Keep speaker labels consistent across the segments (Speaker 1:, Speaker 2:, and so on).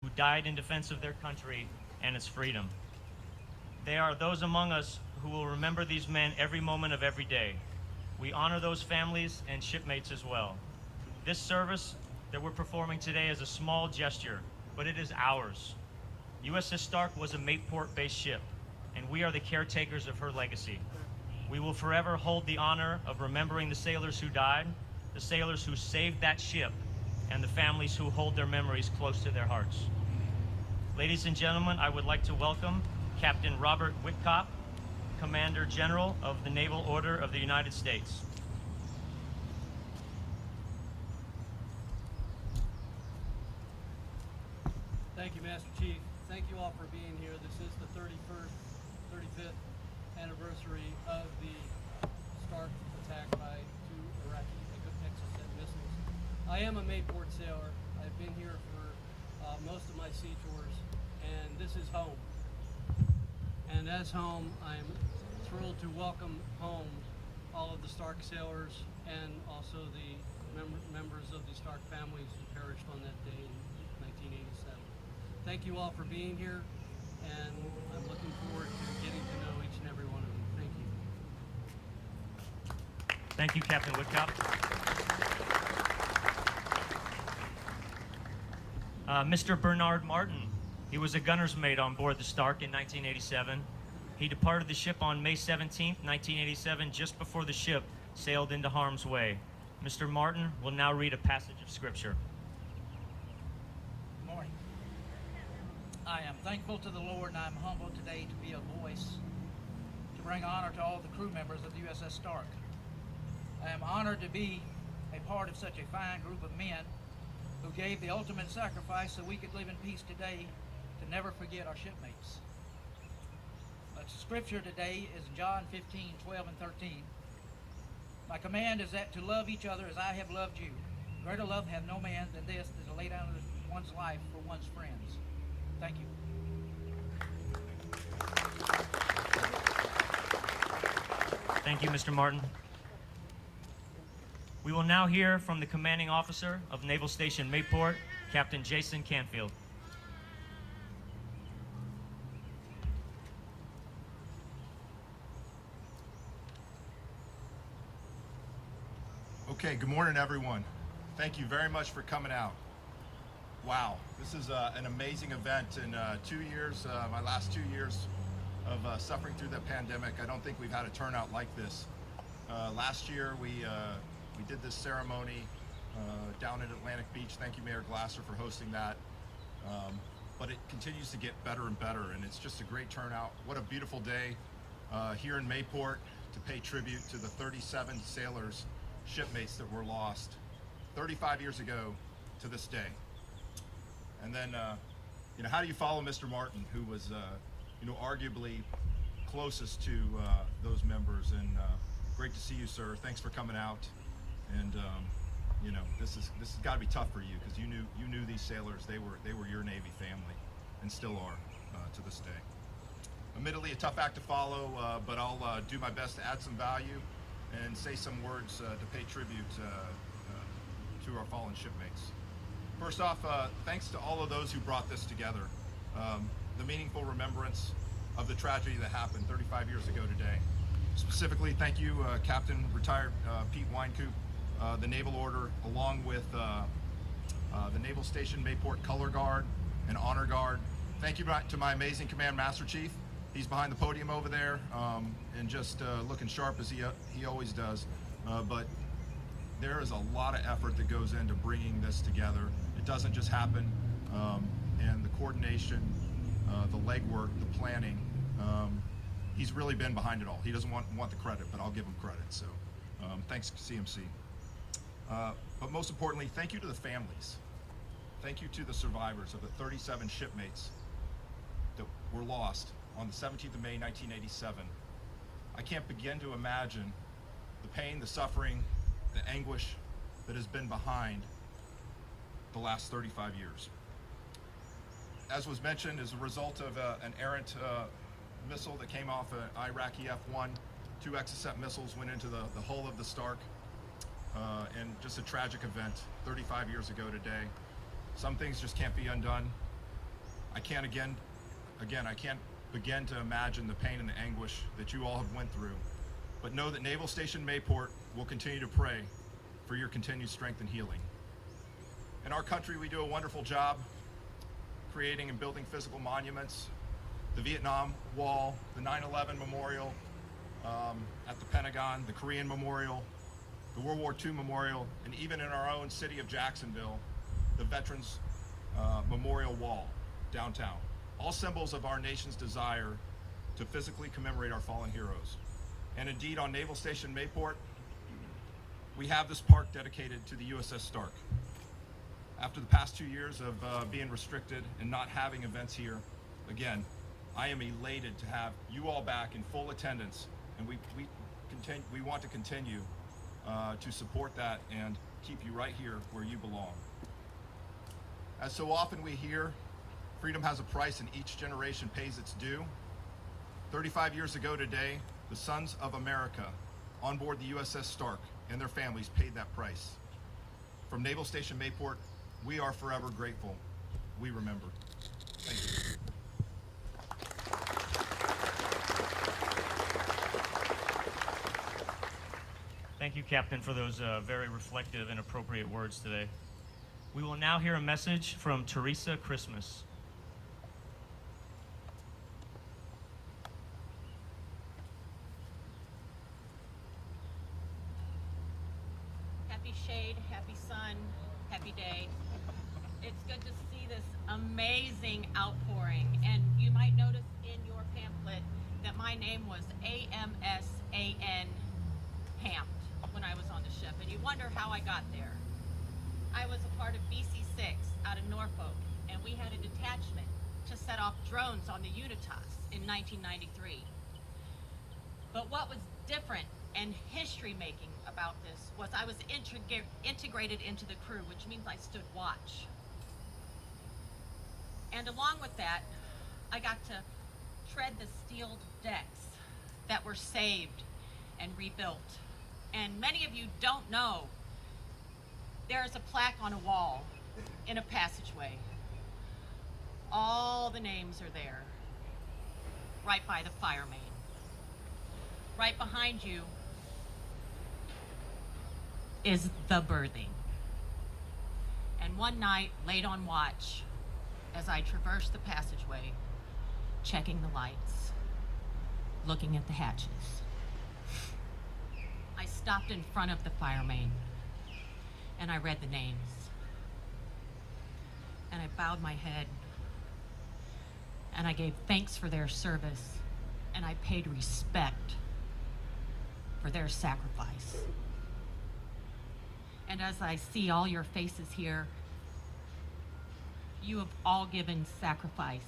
Speaker 1: who died in defense of their country and its freedom. They are those among us who will remember these men every moment of every day. We honor those families and shipmates as well. This service that we're performing today is a small gesture, but it is ours. USS Stark was a Mayport-based ship, and we are the caretakers of her legacy. We will forever hold the honor of remembering the sailors who died, the sailors who saved that ship, and the families who hold their memories close to their hearts. Ladies and gentlemen, I would like to welcome Captain Robert Whitcop, Commander General of the Naval Order of the United States.
Speaker 2: Thank you, Master Chief. Thank you all for being here. This is the 35th anniversary of the Stark attack by two Iraqi Exocet missiles. I am a Mayport sailor. I've been here for most of my sea tours, and this is home. And as home, I'm thrilled to welcome home all of the Stark sailors and also the members of the Stark families who perished on that day in 1987. Thank you all for being here, and I'm looking forward to getting to know each and every one of you. Thank you.
Speaker 1: Thank you, Captain Whitcop. Mr. Bernard Martin, he was a gunner's mate on board the Stark in 1987. He departed the ship on May 17, 1987, just before the ship sailed into harm's way. Mr. Martin will now read a passage of Scripture.
Speaker 3: Good morning. I am thankful to the Lord, and I am humbled today to be a voice to bring honor to all the crew members of the USS Stark. I am honored to be a part of such a fine group of men who gave the ultimate sacrifice so we could live in peace today, to never forget our shipmates. But scripture today is John 15, 12, and 13. My command is that to love each other as I have loved you. Greater love hath no man than this, than to lay down one's life for one's friends. Thank you.
Speaker 1: Thank you, Mr. Martin. We will now hear from the commanding officer of Naval Station Mayport, Captain Jason Canfield.
Speaker 4: Okay, good morning, everyone. Thank you very much for coming out. Wow, this is an amazing event. In 2 years, my last 2 years of suffering through the pandemic, I don't think we've had a turnout like this. Last year, we did this ceremony down at Atlantic Beach. Thank you, Mayor Glasser, for hosting that. But it continues to get better and better, and it's just a great turnout. What a beautiful day here in Mayport to pay tribute to the 37 sailors, shipmates that were lost 35 years ago to this day. And then, how do you follow Mr. Martin, who was, arguably closest to those members? And great to see you, sir. Thanks for coming out. And this has got to be tough for you, because you knew these sailors. They were your Navy family, and still are to this day. Admittedly, a tough act to follow, but I'll do my best to add some value and say some words to pay tribute to our fallen shipmates. First off, thanks to all of those who brought this together. The meaningful remembrance of the tragedy that happened 35 years ago today. Specifically, thank you, Captain Retired Pete Winecoop, the Naval Order, along with the Naval Station Mayport Color Guard and Honor Guard. Thank you to my amazing Command Master Chief. He's behind the podium over there, and just looking sharp as he always does. But there is a lot of effort that goes into bringing this together. It doesn't just happen, and the coordination, the legwork, the planning, he's really been behind it all. He doesn't want the credit, but I'll give him credit. So thanks, CMC. But most importantly, thank you to the families. Thank you to the survivors of the 37 shipmates that were lost on the 17th of May, 1987. I can't begin to imagine the pain, the suffering, the anguish that has been behind the last 35 years. As was mentioned, as a result of an errant missile that came off an Iraqi F-1, 2 Exocet missiles went into the hull of the Stark, and just a tragic event 35 years ago today. Some things just can't be undone. I can't begin to imagine the pain and the anguish that you all have went through. But know that Naval Station Mayport will continue to pray for your continued strength and healing. In our country, we do a wonderful job creating and building physical monuments. The Vietnam Wall, the 9/11 Memorial at the Pentagon, the Korean Memorial, the World War II Memorial, and even in our own city of Jacksonville, the Veterans Memorial Wall downtown. All symbols of our nation's desire to physically commemorate our fallen heroes. And indeed, on Naval Station Mayport, we have this park dedicated to the USS Stark. After the past 2 years of being restricted and not having events here, again, I am elated to have you all back in full attendance, and we want to continue to support that and keep you right here where you belong. As so often we hear, freedom has a price and each generation pays its due. 35 years ago today, the sons of America on board the USS Stark and their families paid that price. From Naval Station Mayport, we are forever grateful. We remember. Thank you.
Speaker 1: Thank you, Captain, for those very reflective and appropriate words today. We will now hear a message from Teresa Christmas.
Speaker 5: Happy shade, happy sun, happy day. It's good to see this amazing outpouring. And you might notice in your pamphlet that my name was AMSAN Hamp when I was on the ship. And you wonder how I got there. I was a part of BC-6 out of Norfolk, and we had a detachment to set off drones on the Unitas in 1993. But what was different and history-making about this was I was integrated into the crew, which means I stood watch. And along with that, I got to tread the steel decks that were saved and rebuilt. And many of you don't know, there is a plaque on a wall in a passageway. All the names are there, right by the fire main. Right behind you is the berthing. And one night, late on watch, as I traversed the passageway, checking the lights, looking at the hatches, I stopped in front of the fire main and I read the names. And I bowed my head and I gave thanks for their service and I paid respect for their sacrifice. And as I see all your faces here, you have all given sacrifice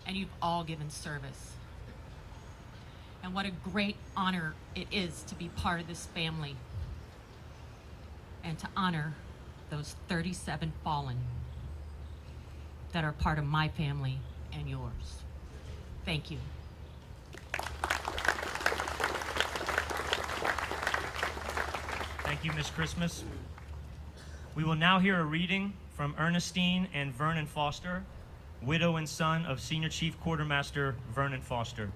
Speaker 5: and you've all given service. And what a great honor it is to be part of this family and to honor those 37 fallen that are part of my family and yours. Thank you.
Speaker 1: Thank you, Ms. Christmas. We will now hear a reading from Ernestine and Vernon Foster, widow and son of Senior Chief Quartermaster Vernon Foster.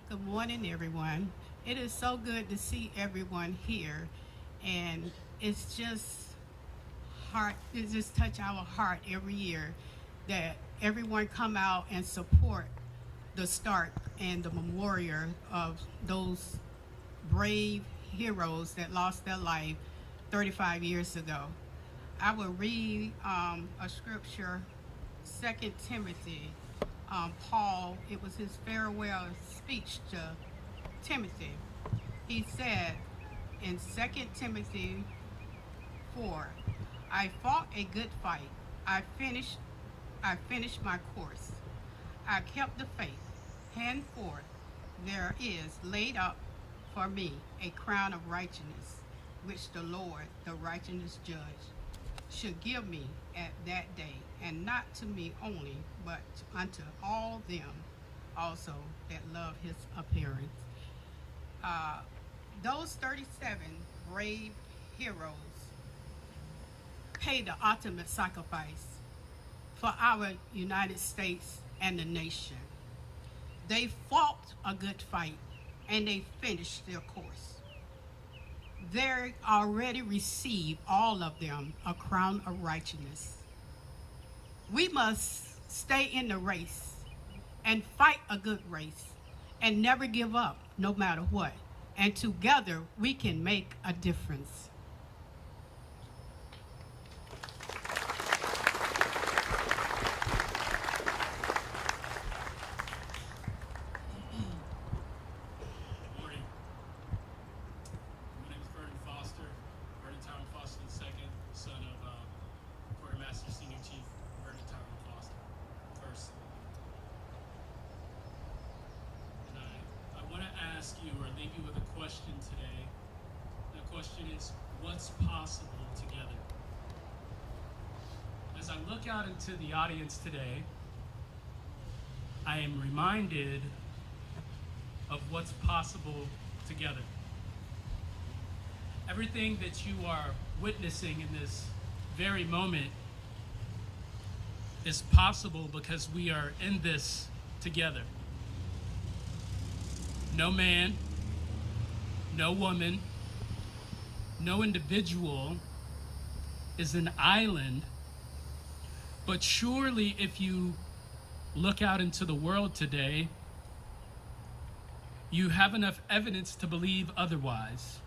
Speaker 6: Good morning, everyone. It is so good to see everyone here, and it's just touch our heart every year that everyone come out and support the Stark and the memorial of those brave heroes that lost their life 35 years ago. I will read a scripture, 2 Timothy. Paul, it was his farewell speech to Timothy. He said in 2 Timothy 4, I fought a good fight. I finished my course. I kept the faith. Henceforth there is laid up for me a crown of righteousness, which the Lord, the righteous judge, should give me at that day, and not to me only, but unto all them also that love his appearance. Those 37 brave heroes paid the ultimate sacrifice for our United States and the nation. They fought a good fight and they finished their course. They already received, all of them, a crown of righteousness. We must stay in the race and fight a good race and never give up, no matter what. And together we can make a difference.
Speaker 7: Good morning. My name is Vernon Foster, Vernon Foster II, son of Quartermaster Senior Chief Vernon Foster first. And I want to ask you or leave you with a question today. The question is, what's possible together? As I look out into the audience today, I am reminded of what's possible together. Everything that you are witnessing in this very moment is possible because we are in this together. No man, no woman, no individual is an island, but surely if you look out into the world today, you have enough evidence to believe otherwise.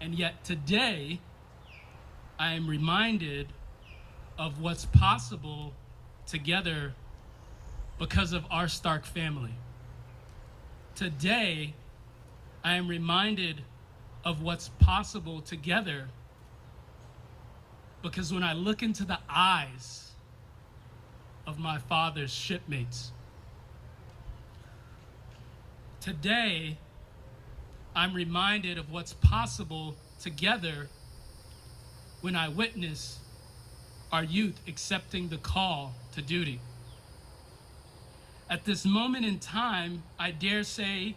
Speaker 7: And yet today, I am reminded of what's possible together because of our Stark family. Today, I am reminded of what's possible together because when I look into the eyes of my father's shipmates, today, I'm reminded of what's possible together when I witness our youth accepting the call to duty. At this moment in time, I dare say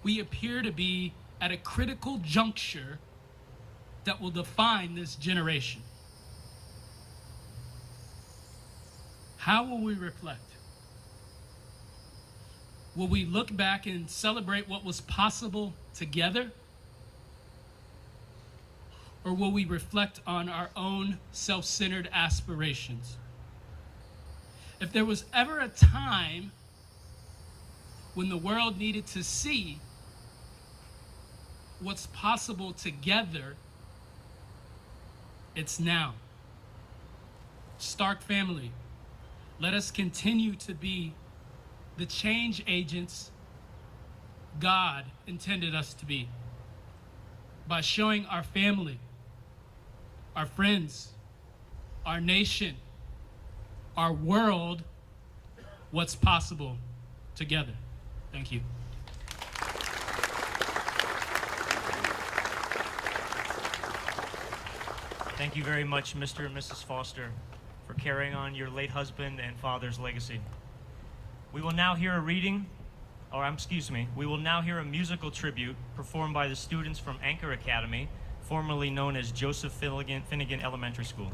Speaker 7: we appear to be at a critical juncture that will define this generation. How will we reflect? Will we look back and celebrate what was possible together? Or will we reflect on our own self-centered aspirations? If there was ever a time when the world needed to see what's possible together, it's now. Stark family, let us continue to be the change agents God intended us to be by showing our family, our friends, our nation, our world what's possible together. Thank you.
Speaker 1: Thank you very much, Mr. and Mrs. Foster, for carrying on your late husband and father's legacy. We will now hear a we will now hear a musical tribute performed by the students from Anchor Academy, formerly known as Joseph Finnegan Elementary School.